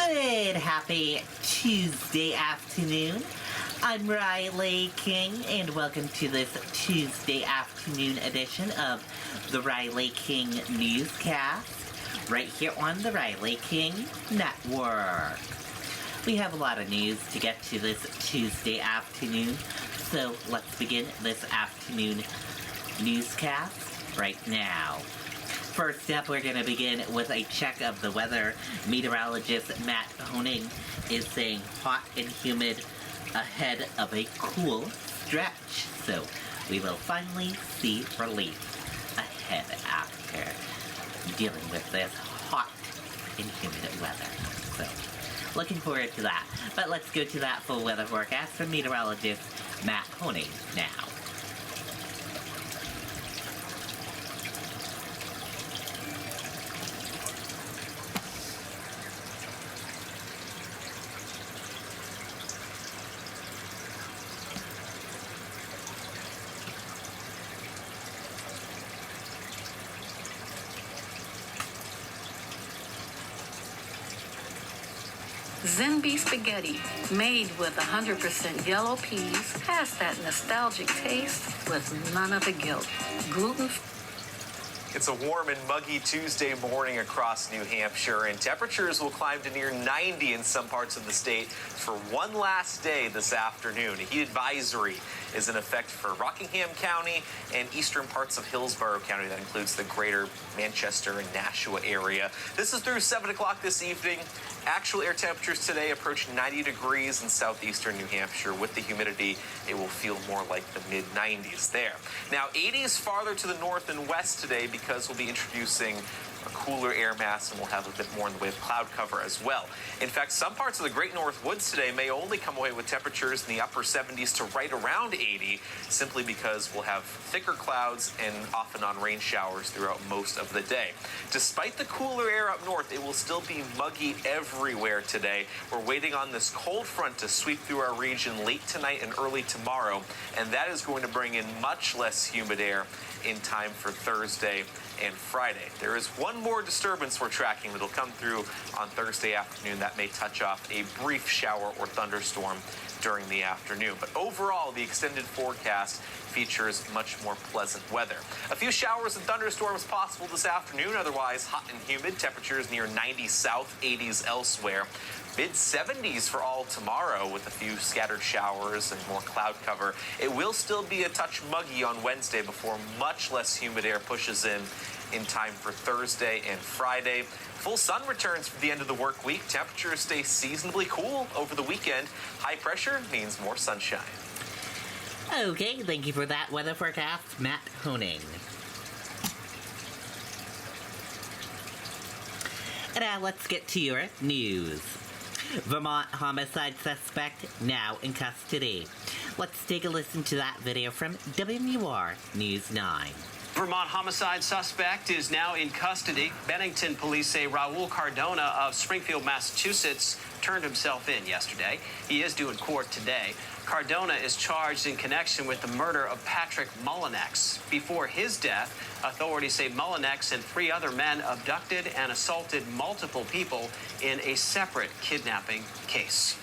Good, happy Tuesday afternoon. I'm Riley King, and welcome to this Tuesday afternoon edition of the Riley King Newscast, right here on the Riley King Network. We have a lot of news to get to this Tuesday afternoon, so let's begin this afternoon newscast right now. First up, we're going to begin with a check of the weather. Meteorologist Matt Honing is saying hot and humid ahead of a cool stretch. So we will finally see relief ahead after dealing with this hot and humid weather. So looking forward to that. But let's go to that full weather forecast from meteorologist Matt Honing now. Zenby spaghetti, made with 100% yellow peas, has that nostalgic taste with none of the guilt. Gluten. It's a warm and muggy Tuesday morning across New Hampshire, and temperatures will climb to near 90 in some parts of the state for one last day this afternoon. A heat advisory is in effect for Rockingham County and eastern parts of Hillsborough County. That includes the greater Manchester and Nashua area. This is through 7 o'clock this evening. Actual air temperatures today approach 90 degrees in southeastern New Hampshire. With the humidity, it will feel more like the mid-90s there. Now, 80s farther to the north and west today because we'll be introducing a cooler air mass and we'll have a bit more in the way of cloud cover as well. In fact, some parts of the Great North Woods today may only come away with temperatures in the upper 70s to right around 80, simply because we'll have thicker clouds and off and on rain showers throughout most of the day. Despite the cooler air up north, it will still be muggy everywhere today. We're waiting on this cold front to sweep through our region late tonight and early tomorrow, and that is going to bring in much less humid air in time for Thursday and Friday. There is one more disturbance we're tracking that'll come through on Thursday afternoon that may touch off a brief shower or thunderstorm during the afternoon. But overall, the extended forecast features much more pleasant weather. A few showers and thunderstorms possible this afternoon, otherwise hot and humid. Temperatures near 90 south, 80s elsewhere. Mid-70s for all tomorrow with a few scattered showers and more cloud cover. It will still be a touch muggy on Wednesday before much less humid air pushes in time for Thursday and Friday. Full sun returns for the end of the work week. Temperatures stay seasonably cool over the weekend. High pressure means more sunshine. Okay, thank you for that weather forecast, Matt Honing. And now let's get to your news. Vermont homicide suspect now in custody. Let's take a listen to that video from WMUR News 9. Vermont homicide suspect is now in custody. Bennington police say Raul Cardona of Springfield, Massachusetts, turned himself in yesterday. He is due in court today. Cardona is charged in connection with the murder of Patrick Mullinex. Before his death, authorities say Mullinex and 3 other men abducted and assaulted multiple people in a separate kidnapping case.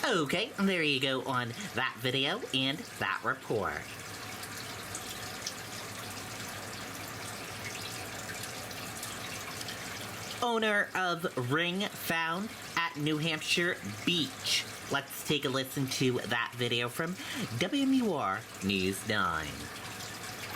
Okay, there you go on that video and that report. Owner of ring found at New Hampshire beach. Let's take a listen to that video from WMUR News 9.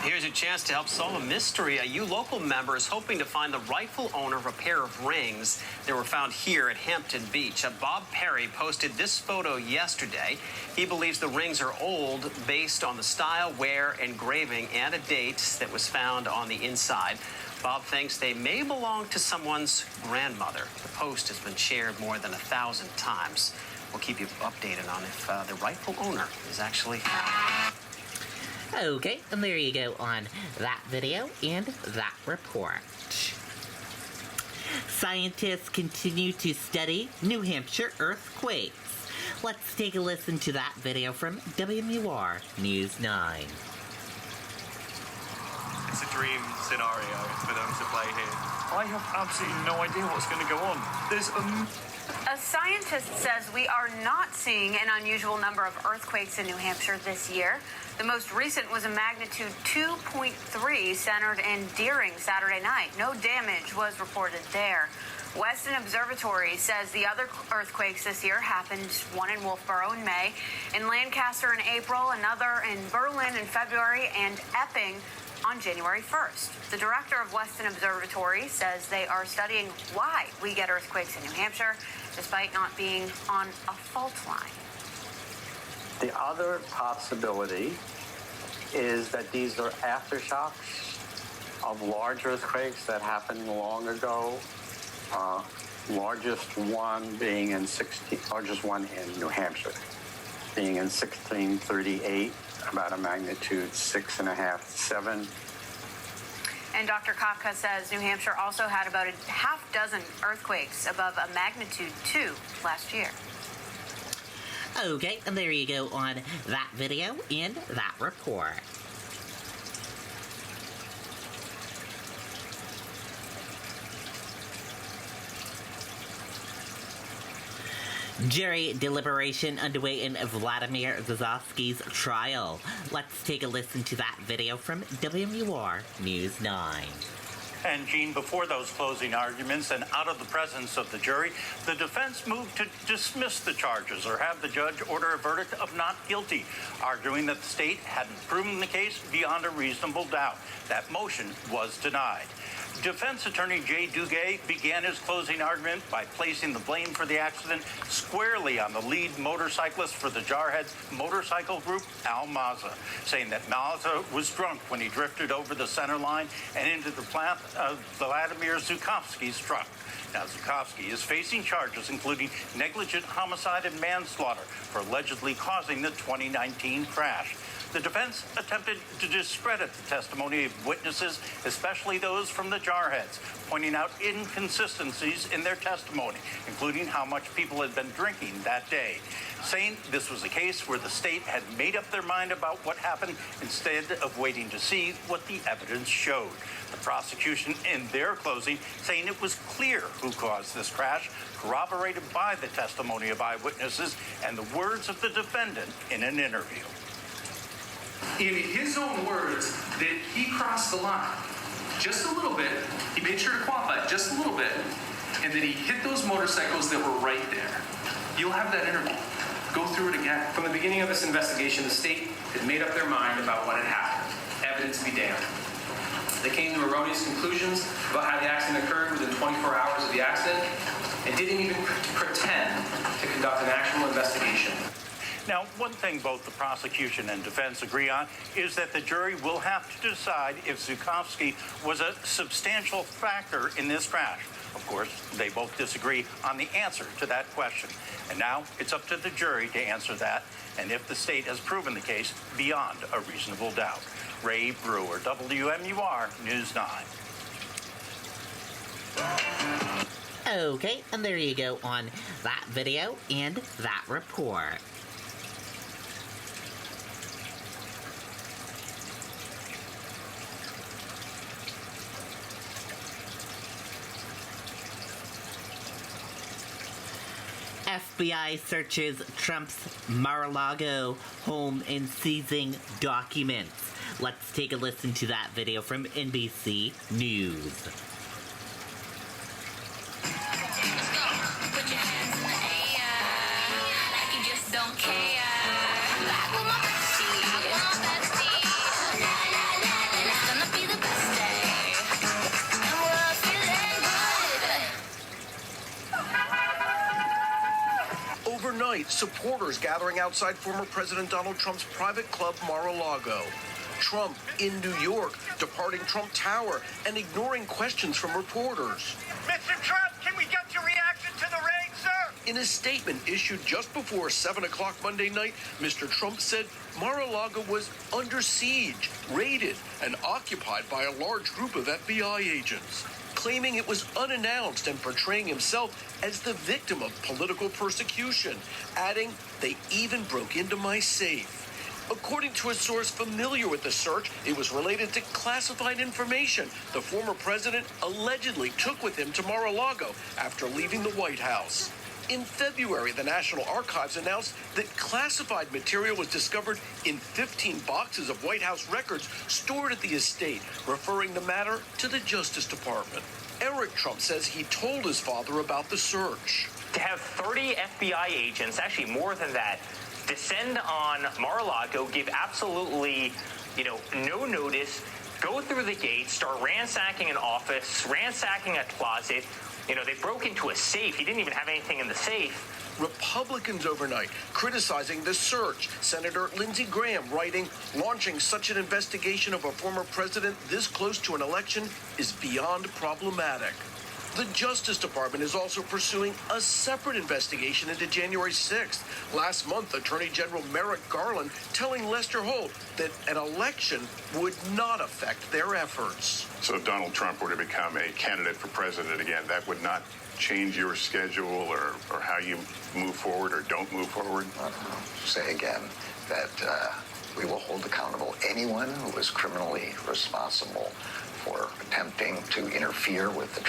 Here's a chance to help solve a mystery. A U local member is hoping to find the rightful owner of a pair of rings that were found here at Hampton Beach. Bob Perry posted this photo yesterday. He believes the rings are old based on the style, wear, engraving, and a date that was found on the inside. Bob thinks they may belong to someone's grandmother. The post has been shared more than 1,000 times. We'll keep you updated on if the rightful owner is actually found. Okay, and there you go on that video and that report. Scientists continue to study New Hampshire earthquakes. Let's take a listen to that video from WMUR News 9. it's a dream scenario for them to play here. I have absolutely no idea what's going to go on. There's A scientist says we are not seeing an unusual number of earthquakes in New Hampshire this year. The most recent was a magnitude 2.3 centered in Deering Saturday night. No damage was reported there. Weston Observatory says the other earthquakes this year happened, one in Wolfboro in May, in Lancaster in April, another in Berlin in February, and Epping on January 1st. The director of Weston Observatory says they are studying why we get earthquakes in New Hampshire, despite not being on a fault line. The other possibility is that these are aftershocks of large earthquakes that happened long ago. Largest one in New Hampshire, being in 1638, about a magnitude 6.5 to 7. And Dr. Kafka says New Hampshire also had about a half dozen earthquakes above a magnitude 2 last year. Okay, and there you go on that video and that report. Jury deliberation underway in Vladimir Zazovsky's trial. Let's take a listen to that video from WMUR News 9. And, Gene, before those closing arguments and out of the presence of the jury, the defense moved to dismiss the charges or have the judge order a verdict of not guilty, arguing that the state hadn't proven the case beyond a reasonable doubt. That motion was denied. Defense attorney Jay Duguay began his closing argument by placing the blame for the accident squarely on the lead motorcyclist for the Jarheads motorcycle group, Al Mazza, saying that Mazza was drunk when he drifted over the center line and into the plant of Vladimir Zhukovsky's truck. Now, Zhukovsky is facing charges including negligent homicide and manslaughter for allegedly causing the 2019 crash. The defense attempted to discredit the testimony of witnesses, especially those from the Jarheads, pointing out inconsistencies in their testimony, including how much people had been drinking that day, saying this was a case where the state had made up their mind about what happened instead of waiting to see what the evidence showed. The prosecution, in their closing, saying it was clear who caused this crash, corroborated by the testimony of eyewitnesses and the words of the defendant in an interview. In his own words, that he crossed the line just a little bit. He made sure to qualify just a little bit, and then he hit those motorcycles that were right there. You'll have that interview. Go through it again. From the beginning of this investigation, the state had made up their mind about what had happened. Evidence be damned. They came to erroneous conclusions about how the accident occurred within 24 hours of the accident and didn't even pretend to conduct an actual investigation. Now, one thing both the prosecution and defense agree on is that the jury will have to decide if Zhukovsky was a substantial factor in this crash. Of course, they both disagree on the answer to that question. And now it's up to the jury to answer that, and if the state has proven the case beyond a reasonable doubt. Ray Brewer, WMUR News 9. Okay, and there you go on that video and that report. FBI searches Trump's Mar-a-Lago home and seizing documents. Let's take a listen to that video from NBC News. Overnight, supporters gathering outside former President Donald Trump's private club Mar-a-Lago. Trump in New York, departing Trump Tower and ignoring questions from reporters. Mr. Trump, can we get your reaction to the raid, sir? In a statement issued just before 7 o'clock Monday night, Mr. Trump said Mar-a-Lago was under siege, raided, and occupied by a large group of FBI agents, claiming it was unannounced and portraying himself as the victim of political persecution, adding, "They even broke into my safe." According to a source familiar with the search, it was related to classified information the former president allegedly took with him to Mar-a-Lago after leaving the White House. In February, the National Archives announced that classified material was discovered in 15 boxes of White House records stored at the estate, referring the matter to the Justice Department. Eric Trump says he told his father about the search. To have 30 FBI agents, actually more than that, descend on Mar-a-Lago, give absolutely, no notice, go through the gate, start ransacking an office, ransacking a closet. They broke into a safe. He didn't even have anything in the safe. Republicans overnight criticizing the search. Senator Lindsey Graham writing, launching such an investigation of a former president this close to an election is beyond problematic. The Justice Department is also pursuing a separate investigation into January 6th. Last month, Attorney General Merrick Garland telling Lester Holt that an election would not affect their efforts. So if Donald Trump were to become a candidate for president again, that would not change your schedule or how you move forward or don't move forward? Say again that we will hold accountable anyone who is criminally responsible for attempting to interfere with the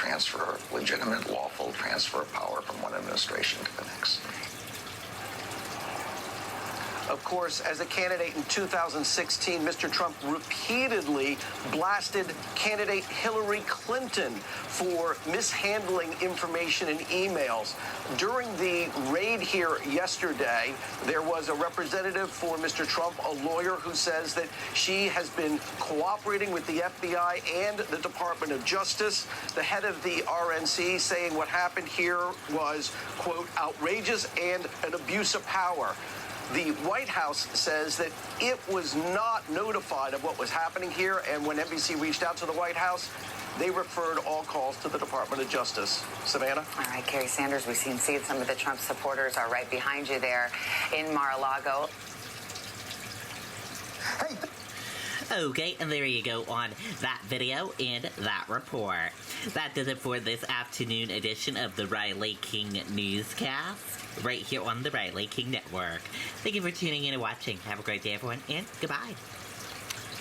legitimate, lawful transfer of power from one administration to the next. Of course, as a candidate in 2016, Mr. Trump repeatedly blasted candidate Hillary Clinton for mishandling information in emails. During the raid here yesterday, there was a representative for Mr. Trump, a lawyer, who says that she has been cooperating with the FBI and the Department of Justice. The head of the RNC saying what happened here was, quote, outrageous and an abuse of power. The White House says that it was not notified of what was happening here, and when NBC reached out to the White House, they referred all calls to the Department of Justice. Savannah? All right, Carrie Sanders, we've seen some of the Trump supporters are right behind you there in Mar-a-Lago. Hey. Okay, and there you go on that video and that report. That does it for this afternoon edition of the Riley King Newscast, right here on the Riley King Network. Thank you for tuning in and watching. Have a great day, everyone, and goodbye.